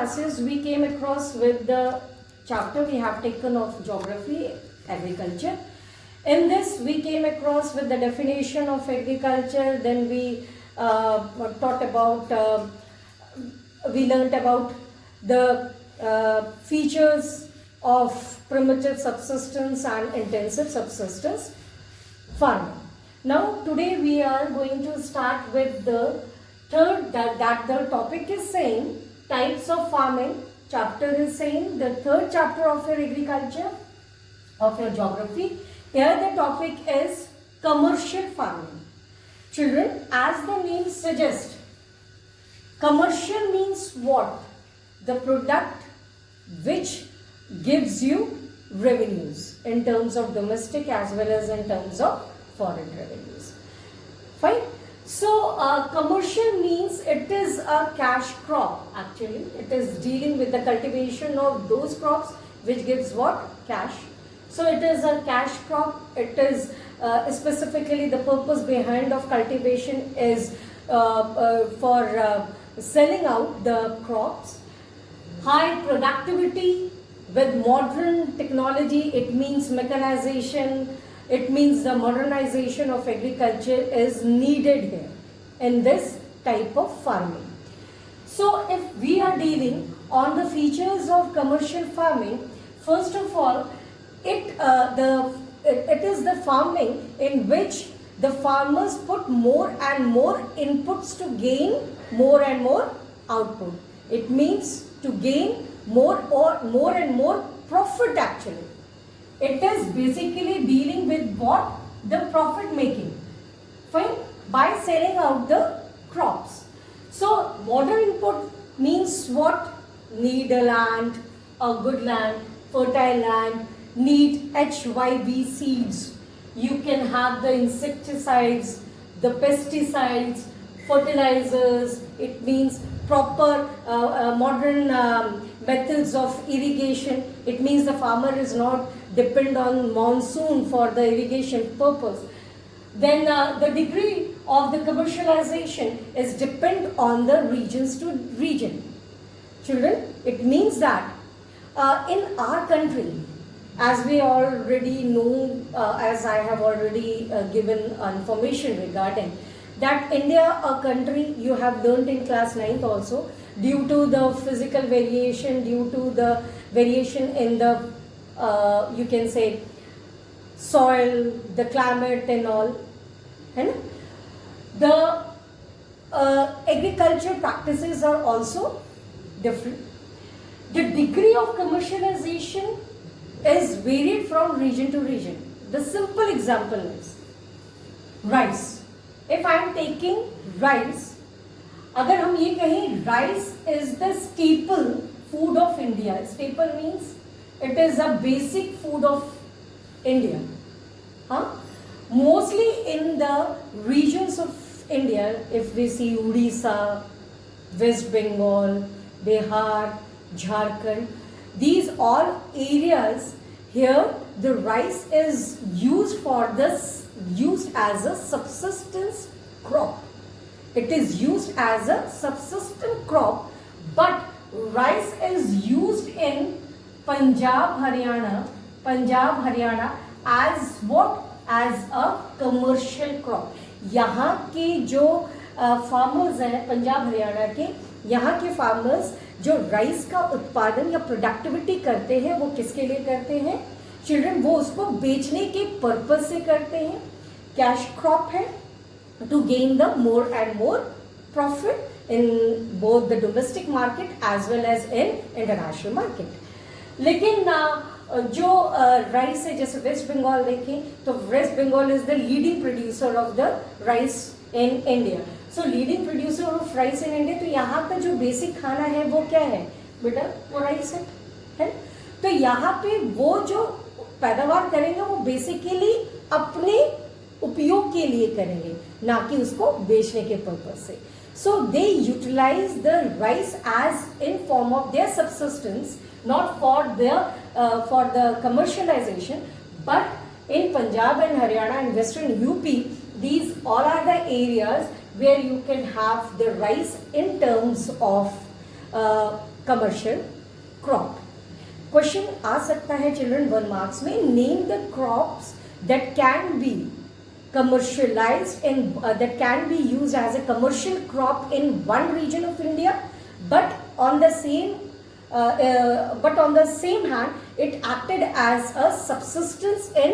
classes we came across with the chapter we have taken of geography, agriculture. In this we came across with the definition of agriculture, then we taught about, we learnt about the features of primitive subsistence and intensive subsistence farming. Now today we are going to start with the third, that the topic is saying types of farming. Chapter is saying the third chapter of your agriculture, of your geography. Here the topic is commercial farming. Children, as the name suggests, commercial means what? The product which gives you revenues in terms of domestic as well as in terms of foreign revenues. Fine. So commercial means it is a cash crop. Actually, it is dealing with the cultivation of those crops which gives what? Cash. So it is a cash crop. It is specifically the purpose behind of cultivation is for selling out the crops. High productivity with modern technology, it means mechanization, it means the modernization of agriculture is needed here in this type of farming. So if we are dealing on the features of commercial farming, first of all, it is the farming in which the farmers put more and more inputs to gain more and more output. It means to gain more and more profit actually. It is basically dealing with what? The profit making. Fine? By selling out the crops. So modern input means what? Need a land, a good land, fertile land, need HYB seeds. You can have the insecticides, the pesticides, fertilizers. It means proper modern methods of irrigation. It means the farmer is not depend on monsoon for the irrigation purpose. Then the degree of the commercialization is depend on the regions to region. Children, it means that in our country, as we already know, as I have already given information regarding that India, a country you have learned in class 9th also, due to the physical variation, due to the variation in the you can say soil, the climate and all, and the agriculture practices are also different. The degree of commercialization is varied from region to region. The simple example is rice. If I am taking rice, अगर हम ये कहें rice is the staple food of India. Staple means it is a basic food of India. Mostly in the regions of India, if we see Odisha, West Bengal, Bihar, Jharkhand, these all areas here the rice is used as a subsistence crop. It is used as a subsistence crop, but rice is used in Punjab, Haryana as what? As a commercial crop. यहाँ के जो farmers हैं पंजाब हरियाणा के, यहाँ के farmers जो rice का उत्पादन या प्रोडक्टिविटी करते हैं वो किसके लिए करते हैं? चिल्ड्रन, वो उसको बेचने के पर्पज से करते हैं. कैश क्रॉप है, to gain the more and more profit in both the domestic market as well as in international market. लेकिन जो राइस है, जैसे वेस्ट बंगाल देखें तो West Bengal is the leading producer of the rice in India. So leading producer of rice in India, तो यहाँ का जो बेसिक खाना है वो क्या है बेटा? वो राइस है. तो यहाँ पे वो जो पैदावार करेंगे वो बेसिकली अपने उपयोग के लिए करेंगे, ना कि उसको बेचने के पर्पज से. So they utilize the rice as in form of their subsistence, not for the commercialization, but in Punjab and Haryana and Western UP, these all are the areas where you can have the rice in terms of commercial crop. Question आ सकता है children 1 marks में, name the crops that can be commercialized and that can be used as a commercial crop in one region of India, but on the same hand it acted as a subsistence in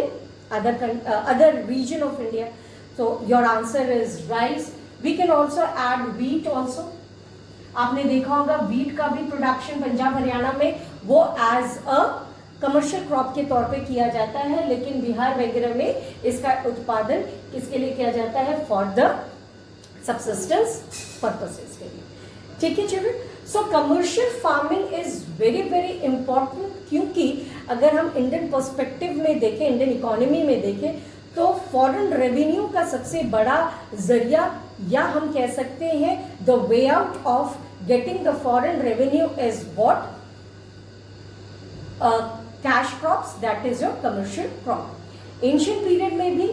other region of India. So your answer is rice. We can also add wheat also. आपने देखा होगा wheat का भी production Punjab Haryana में वो as a commercial crop के तौर पे किया जाता है, लेकिन बिहार वगैरह में इसका उत्पादन किसके लिए किया जाता है? फॉर द सब्सिस्टेंस पर्पसेस के लिए. ठीक है children. So commercial farming is very very important, क्योंकि अगर हम इंडियन पर्सपेक्टिव में देखें, इंडियन इकोनॉमी में देखें, तो फॉरेन रेवेन्यू का सबसे बड़ा जरिया, या हम कह सकते हैं the way out of getting the foreign revenue is what? Cash crops, that is your commercial crop. Ancient period में भी,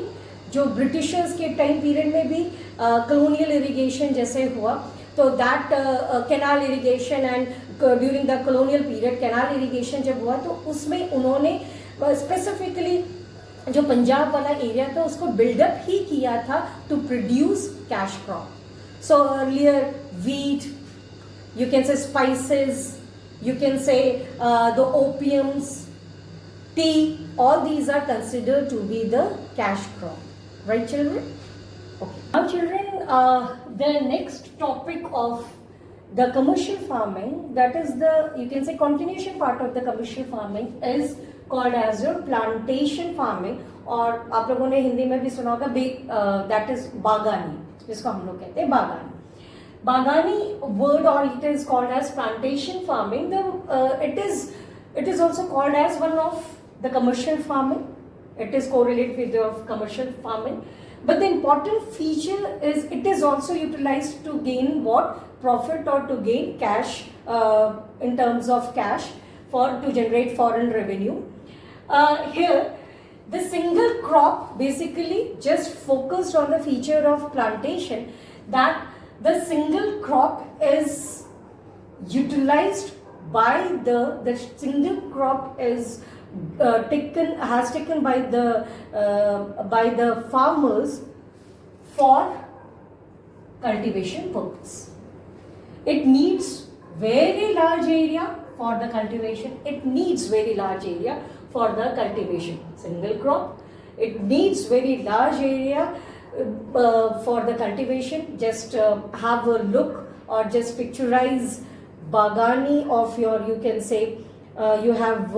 जो ब्रिटिशर्स के टाइम पीरियड में भी कॉलोनियल इरिगेशन जैसे हुआ, तो that canal irrigation and during the colonial period canal irrigation जब हुआ, तो उसमें उन्होंने स्पेसिफिकली जो पंजाब वाला एरिया था उसको बिल्डअप ही किया था to produce cash crop. So earlier wheat, you can say spices, you can say the opiums, tea, all these are considered to be the cash crop, right children? Okay. Now children, the next topic of the commercial farming, that is the, you can say continuation part of the commercial farming, is called as your plantation farming, और आप लोगों ने हिंदी में भी सुना होगा that is बागानी, जिसको हम लोग कहते हैं बागानी. Bagani word, or it is called as plantation farming. It is also called as one of the commercial farming. It is correlated with the commercial farming. But the important feature is it is also utilized to gain what? Profit, or to gain cash in terms of cash to generate foreign revenue. Here the single crop basically just focused on the feature of plantation, that the single crop is utilized by the single crop is taken by the farmers for cultivation purpose. It needs very large area for the cultivation. It needs very large area for the cultivation. Single crop. It needs very large area for the cultivation. Just have a look, or just picturize bagani of your, you can say you have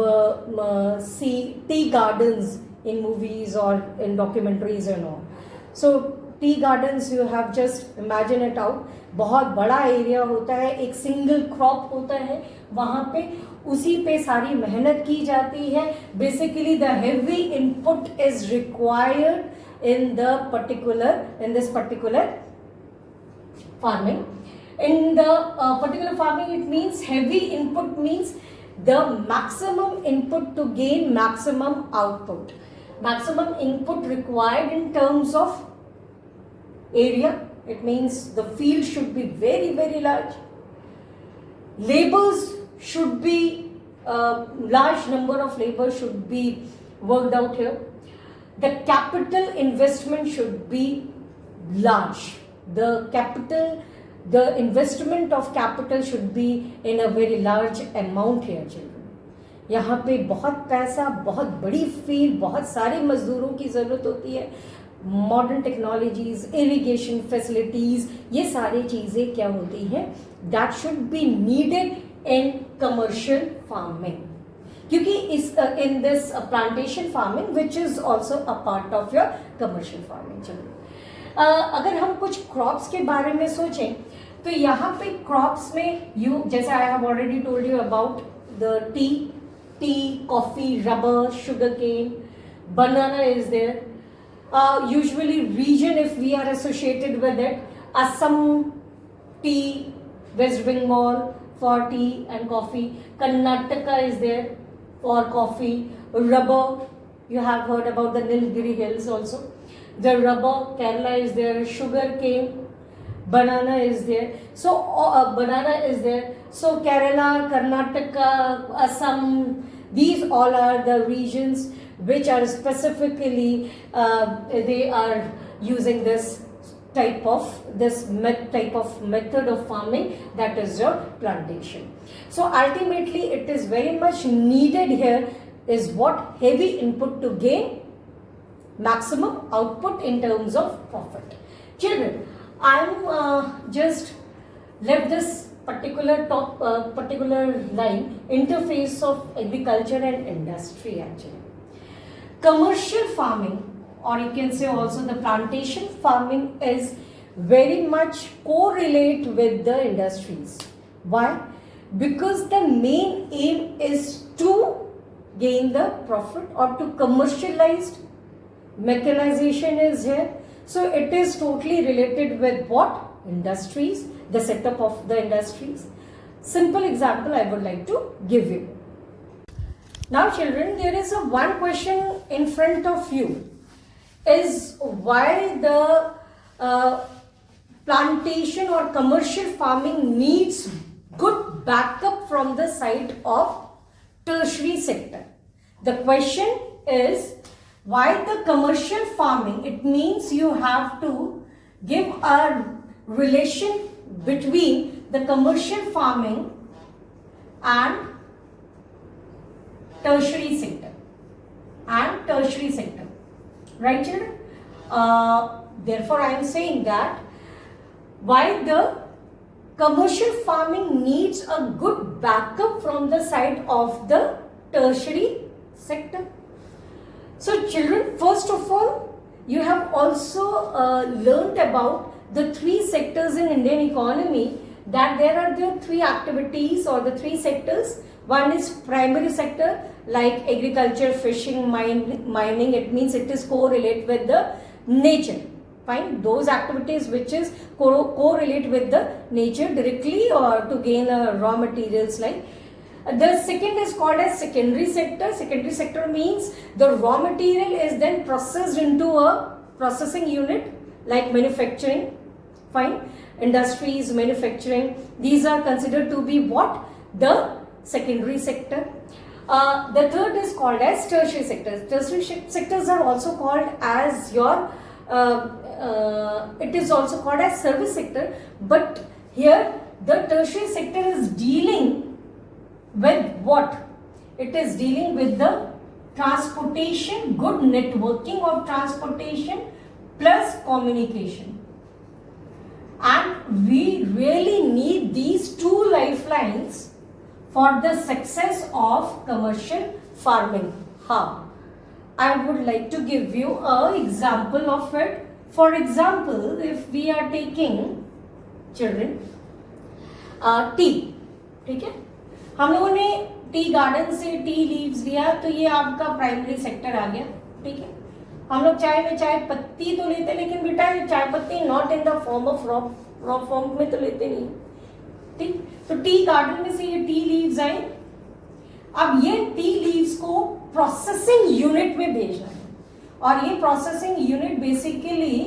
see tea gardens in movies or in documentaries and all. So tea gardens, you have just imagine it out. बहुत बड़ा area होता है, एक single crop होता है, वहाँ पे उसी पे सारी मेहनत की जाती है. Basically the heavy input is required in this particular farming. In the particular farming, it means heavy input means the maximum input to gain maximum output. Maximum input required in terms of area. It means the field should be very very large. Labors should be large number of labor should be worked out here. The capital investment should be large. The investment of capital should be in a very large amount here children. यहाँ पे बहुत पैसा, बहुत बड़ी field, बहुत सारे मजदूरों की ज़रूरत होती है. मॉडर्न टेक्नोलॉजीज, इरिगेशन फैसिलिटीज, ये सारी चीज़ें क्या होती हैं? That should be needed in commercial farming, क्योंकि इस in this plantation farming which is also a part of your commercial farming. चलो अगर हम कुछ क्रॉप्स के बारे में सोचें, तो यहाँ पे क्रॉप्स में जैसे I have already told you about the tea, coffee, rubber, sugarcane, banana is there. Usually region, if we are associated with it, Assam tea, West Bengal for tea and coffee, Karnataka is there for coffee, rubber, you have heard about the Nilgiri hills also, the rubber, Kerala is there, sugar cane, banana is there. So banana is there. So Kerala, Karnataka, Assam, these all are the regions which are specifically they are using this type of method of farming, that is your plantation. So ultimately it is very much needed here is what? Heavy input to gain maximum output in terms of profit. Children, I'm just left this particular line, interface of agriculture and industry actually. Commercial farming, or you can say also the plantation farming, is very much correlate with the industries. Why? Because the main aim is to gain the profit or to commercialize. Mechanization is here. So it is totally related with what? Industries, the setup of the industries. Simple example I would like to give you. Now children, there is a one question in front of you, is why the plantation or commercial farming needs good backup from the side of tertiary sector. The question is why the commercial farming, it means you have to give a relation between the commercial farming and tertiary sector. Right children? Therefore I am saying that why the commercial farming needs a good backup from the side of the tertiary sector. So children, first of all, you have also learnt about the three sectors in Indian economy, that there are the three activities or the three sectors. One is primary sector like agriculture, fishing, mining. It means it is correlate with the nature. Fine, those activities which is correlate with the nature directly or to gain raw materials like. The second is called as secondary sector. Secondary sector means the raw material is then processed into a processing unit like manufacturing. Fine, industries, manufacturing, these are considered to be what? The secondary sector. The third is called as tertiary sectors. Tertiary sectors are also called as your it is also called as service sector, but here the tertiary sector is dealing with what? It is dealing with the transportation, good networking of transportation plus communication. And we really need these two lifelines for the success of commercial farming. How? I would like to give you an example of it. For example, if we are taking children tea, ठीक है, हम लोगों ने tea garden से tea leaves लिया तो ये आपका प्राइमरी सेक्टर आ गया. ठीक है, हम लोग चाय में चाय पत्ती तो लेते, लेकिन बेटा चाय पत्ती not in the form of raw form में तो लेते नहीं. ठीक, तो टी गार्डन में से ये टी लीव्स आए. अब ये टी लीव्स को प्रोसेसिंग यूनिट में भेजना है, और ये प्रोसेसिंग यूनिट बेसिकली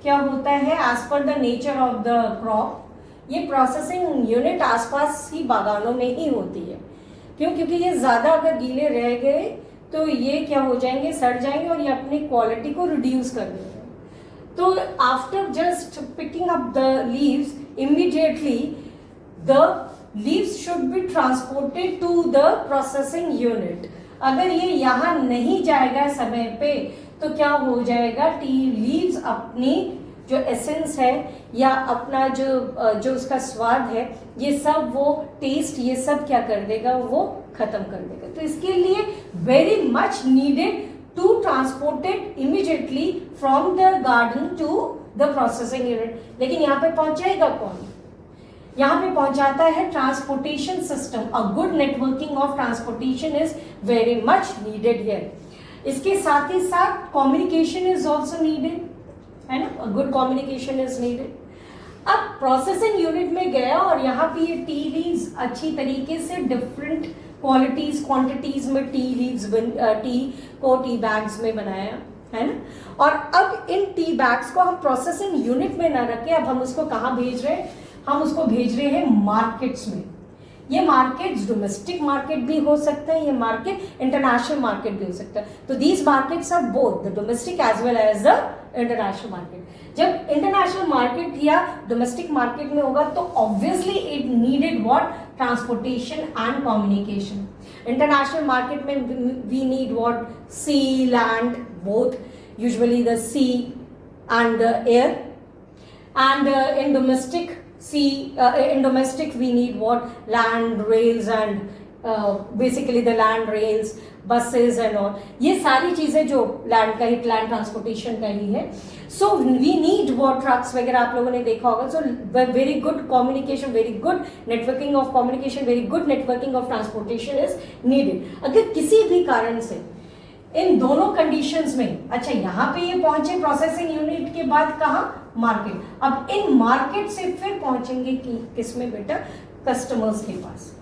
क्या होता है, as per the nature of the crop, ये प्रोसेसिंग यूनिट आसपास ही बागानों में ही होती है. क्यों? क्योंकि ये ज्यादा अगर गीले रह गए तो ये क्या हो जाएंगे, सड़ जाएंगे और ये अपनी क्वालिटी को रिड्यूस कर देंगे. तो after just picking up the leaves, immediately the leaves should be transported to the processing unit. अगर ये यहाँ नहीं जाएगा समय पे तो क्या हो जाएगा, टी लीव्स अपनी जो एसेंस है या अपना जो उसका स्वाद है, ये सब वो टेस्ट, ये सब क्या कर देगा, वो खत्म कर देगा. तो इसके लिए very much needed to transported immediately from the garden to the processing unit. लेकिन यहाँ पे पहुंचाएगा कौन? यहाँ पे पहुंचाता है transportation system. A good networking of transportation is very much needed here. इसके साथ ही साथ कम्युनिकेशन इज ऑल्सो नीडेड, है ना, गुड कम्युनिकेशन इज नीडेड. अब प्रोसेसिंग यूनिट में गया और यहाँ पे ये टी लीव्स अच्छी तरीके से डिफरेंट क्वालिटीज क्वांटिटीज में टी लीव्स टी को टी बैग्स में बनाया. है ना। और अब इन टी बैग्स को हम प्रोसेसिंग यूनिट में ना रखे, अब हम उसको कहाँ भेज रहे हैं, हम उसको भेज रहे हैं मार्केट्स में। ये मार्केट्स डोमेस्टिक मार्केट भी हो सकते हैं, ये मार्केट इंटरनेशनल मार्केट भी हो सकता है। तो these markets are both the domestic as well as the international market. जब इंटरनेशनल मार्केट या डोमेस्टिक मार्केट में होगा तो obviously it needed what, transportation and communication. International market में we need what, sea land both, usually the sea and the air, and in domestic we need what, land, rails and basically the land, rails, buses and all, ये सारी चीजें जो land का ही, land transportation का ही है। So we need what, trucks वगैरह आप लोगों ने देखा होगा। So very good communication, very good networking of communication, very good networking of transportation is needed. अगर किसी भी कारण से इन दोनों कंडीशंस में, अच्छा यहाँ पे ये पहुंचे प्रोसेसिंग यूनिट के बाद कहाँ, मार्केट। अब इन मार्केट से फिर पहुंचेंगे कि किसमें बेटा, कस्टमर्स के पास,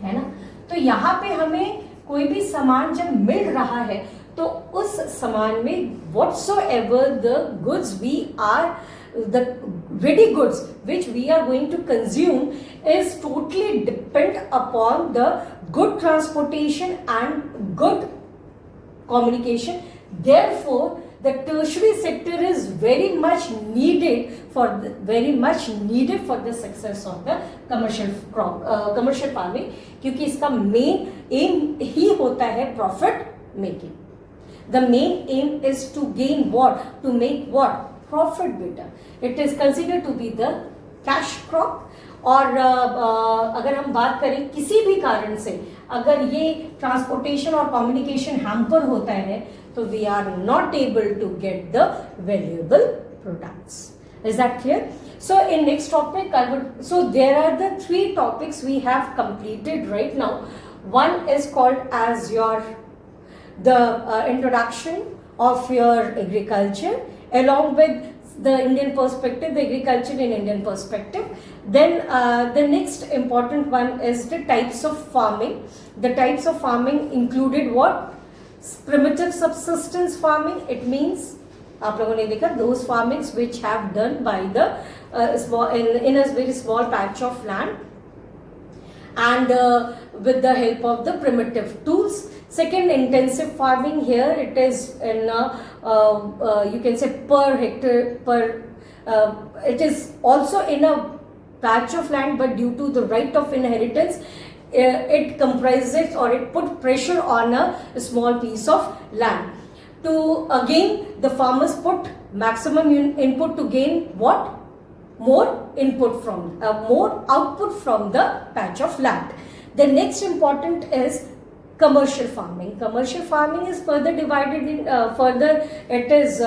है ना। तो यहाँ पे हमें कोई भी सामान जब मिल रहा है तो उस सामान में whatsoever the goods we are, the ready goods which we are going to consume is totally depend upon the good transportation and good communication. Therefore the tertiary sector is very much needed for the success of the commercial farming, क्योंकि इसका main M ही होता है profit making. The main aim is to gain what, to make what, profit बेटा। It is considered to be the cash crop. और अगर हम बात करें किसी भी कारण से अगर ये ट्रांसपोर्टेशन और कम्युनिकेशन हैम्पर होता है तो we are not able to get the valuable products. Is that clear? So in next topic so there are the 3 topics we have completed right now. One is called as the introduction of your agriculture along with the Indian perspective, the agriculture in Indian perspective. Then the next important one is the types of farming. The types of farming included what? Primitive subsistence farming. It means आप लोगों ने देखा those farmings which have done by the in a very small patch of land and with the help of the primitive tools. Second, intensive farming. Here it is in you can say per hectare it is also in a patch of land, but due to the right of inheritance it comprises or it put pressure on a small piece of land. To again the farmers put maximum input to gain what, more input from more output from the patch of land. The next important is commercial farming. Commercial farming is further divided in further it is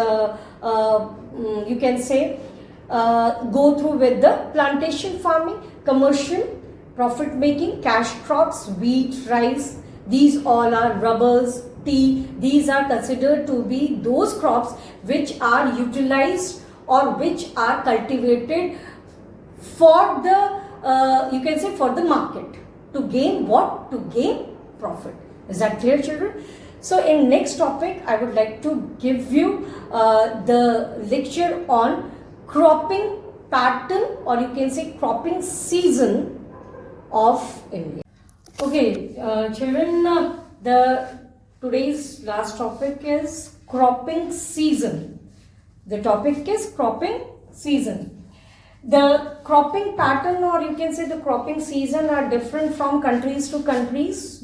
you can say go through with the plantation farming, commercial, profit making, cash crops, wheat, rice, these all are rubbers, tea. These are considered to be those crops which are utilized or which are cultivated for the you can say for the market, to gain what, to gain profit. Is that clear, children? So in next topic I would like to give you the lecture on cropping pattern or you can say cropping season of India. Okay, children, the today's last topic is cropping season. The topic is cropping season. The cropping pattern or you can say the cropping season are different from countries to countries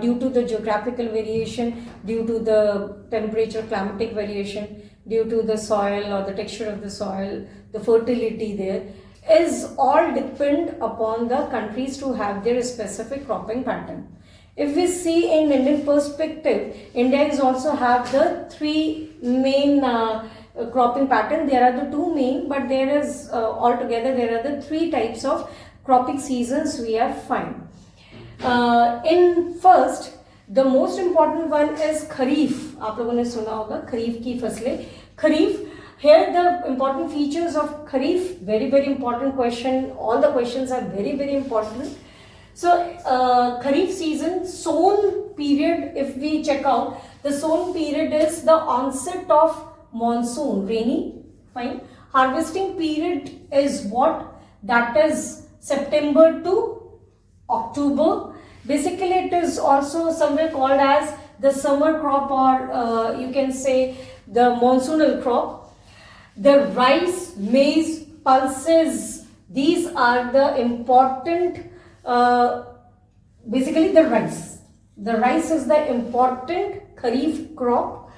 due to the geographical variation, due to the temperature, climatic variation, due to the soil or the texture of the soil, the fertility there. Is all depend upon the countries to have their specific cropping pattern. If we see in Indian perspective, India is also have the 3 main cropping pattern. There are the 2 main, but there is altogether there are the 3 types of cropping seasons we have find. In first, the most important one is Kharif. आप लोगों ने सुना होगा खरीफ की फसलें। खरीफ, here the important features of Kharif, very important question, all the questions are very important. So Kharif season, sown period, if we check out, the sown period is the onset of monsoon, rainy, fine. Harvesting period is what? That is September to October. Basically, it is also somewhere called as the summer crop, or you can say the monsoonal crop. The rice, maize, pulses, these are the important, basically the rice. The rice is the important kharif crop.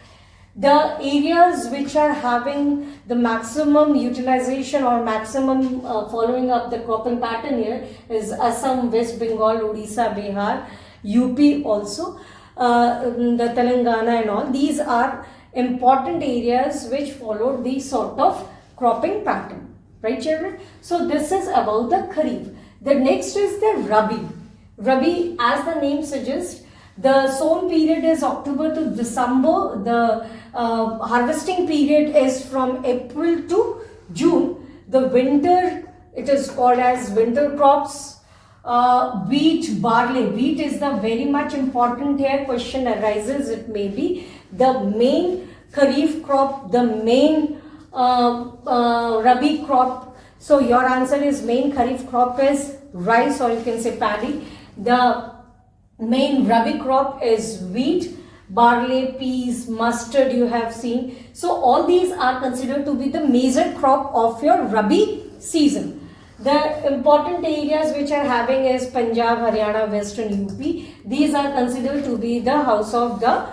The areas which are having the maximum utilization or maximum following up the cropping pattern here is Assam, West Bengal, Odisha, Bihar, UP also, the Telangana and all. These are important areas which followed the sort of cropping pattern, right children? So this is about the Kharif. The next is the Rabi. Rabi, as the name suggests, the sown period is October to December. The harvesting period is from April to June. The winter, it is called as winter crops. Wheat, barley. Wheat is the very much important here. Question arises, it may be the main Kharif crop, the main Rabi crop. So your answer is main Kharif crop is rice, or you can say paddy. The main Rabi crop is wheat, barley, peas, mustard you have seen. So all these are considered to be the major crop of your Rabi season. The important areas which are having is Punjab, Haryana, Western UP. These are considered to be the house of the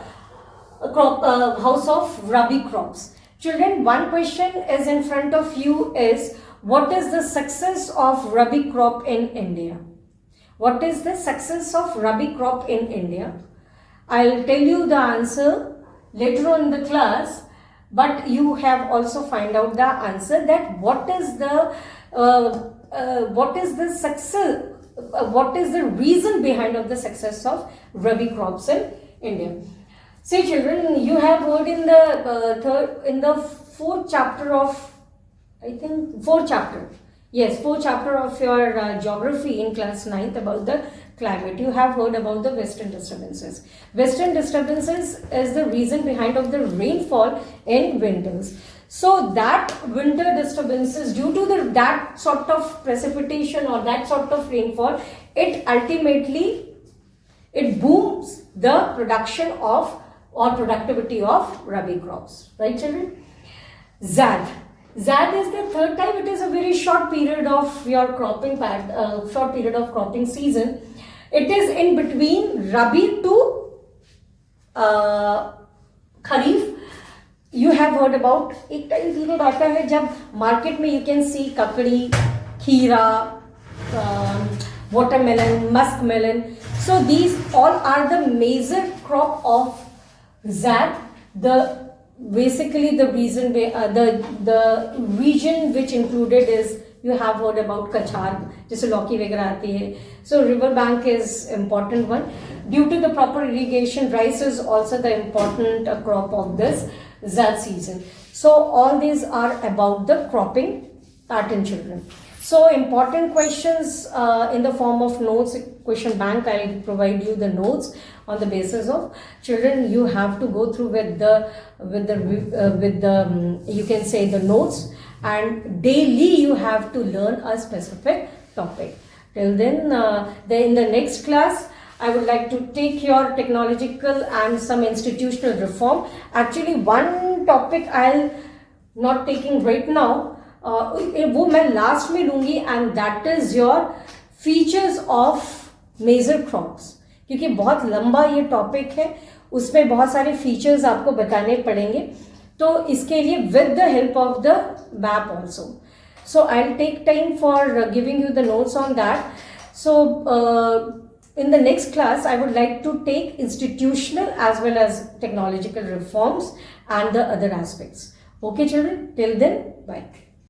house of Rabi crops. Children, one question is in front of you is, what is the success of Rabi crop in India? What is the success of Rabi crop in India? I'll tell you the answer later on in the class, but you have also find out the answer that what is the success, what is the reason behind of the success of Rabi crops in India. See children, you have heard in the fourth chapter of, I think fourth chapter of your geography in class 9th about the climate. You have heard about the western disturbances. Western disturbances is the reason behind of the rainfall in winters. So that winter disturbances, due to that sort of precipitation or that sort of rainfall, it ultimately booms the production of or productivity of Rabi crops. Right children? Zad. Zad is the third type. It is a very short period of your cropping season. It is in between Rabi to Kharif. You have heard about एक time period आता है जब market में you can see ककड़ी, खीरा, watermelon, muskmelon. So these all are the major crop of Zad. Basically the reason the region which included is, you have heard about Kachar, जिसे लौकी वगैरह आती है. So river bank is important one. Due to the proper irrigation, rice is also the important crop of this Zad season. So all these are about the cropping pattern children. So important questions in the form of notes, question bank. I'll provide you the notes on the basis of children. You have to go through with the you can say the notes, and daily you have to learn a specific topic. Till then, in the next class, I would like to take your technological and some institutional reform. Actually, one topic I'll not taking right now. वो मैं last में लूंगी, and that is your features of major crops, क्योंकि बहुत लंबा ये topic है, उसमें बहुत सारे फीचर्स आपको बताने पड़ेंगे. तो इसके लिए with the help of the map also. So I will take time for giving you the notes on that. So in the next class, I would like to take institutional as well as technological reforms and the other aspects. Okay children, till then, bye.